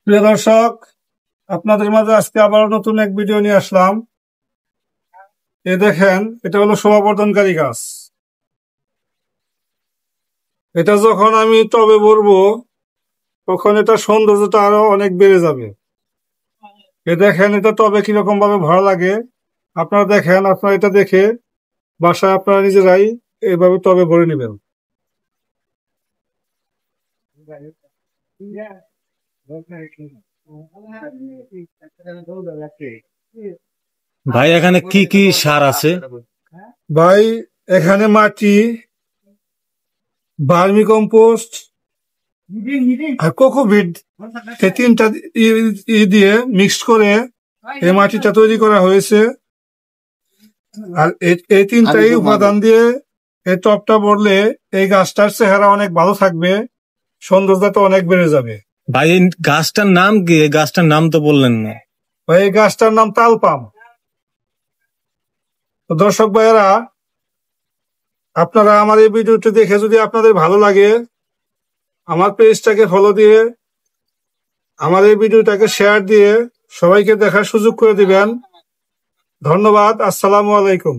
প্রিয় দর্শক, আপনাদের মাঝে আজকে আবার নতুন এক ভিডিও নিয়ে আসলাম। দেখেন, এটা হলো শোভাবর্ধনকারী গাছ। এটা যখন আমি টবে ভরবো তখন এটা সৌন্দর্যটা আরো অনেক বেড়ে যাবে। দেখেন এটা টবে কিরকম ভাবে ভরা লাগে। আপনারা দেখেন, আপনারা এটা দেখে বাসায় আপনারা নিজেরাই এইভাবে টবে ভরে নেবেন। ভাই এখানে কি কি সার আছে? ভাই এখানে মাটি, ভার্মি কম্পোস্ট আর কোকোপিট, এই তিনটা দিয়ে মিক্সড করে এই মাটিটা তৈরি করা হয়েছে। আর এই তিনটাই উপাদান দিয়ে এই টবটা ভরলে এই গাছটার চেহারা অনেক ভালো থাকবে, সৌন্দর্যটা অনেক বেড়ে যাবে। ভাই এই গাছটার নাম কি? এই গাছটার নাম তো বললেন না। এই গাছটার নাম তাল পাম। দর্শক ভাইয়েরা, আপনারা আমার এই ভিডিওটি দেখে যদি আপনাদের ভালো লাগে, আমার পেজটাকে ফলো দিয়ে আমার এই ভিডিওটাকে শেয়ার দিয়ে সবাইকে দেখার সুযোগ করে দিবেন। ধন্যবাদ। আসসালামু আলাইকুম।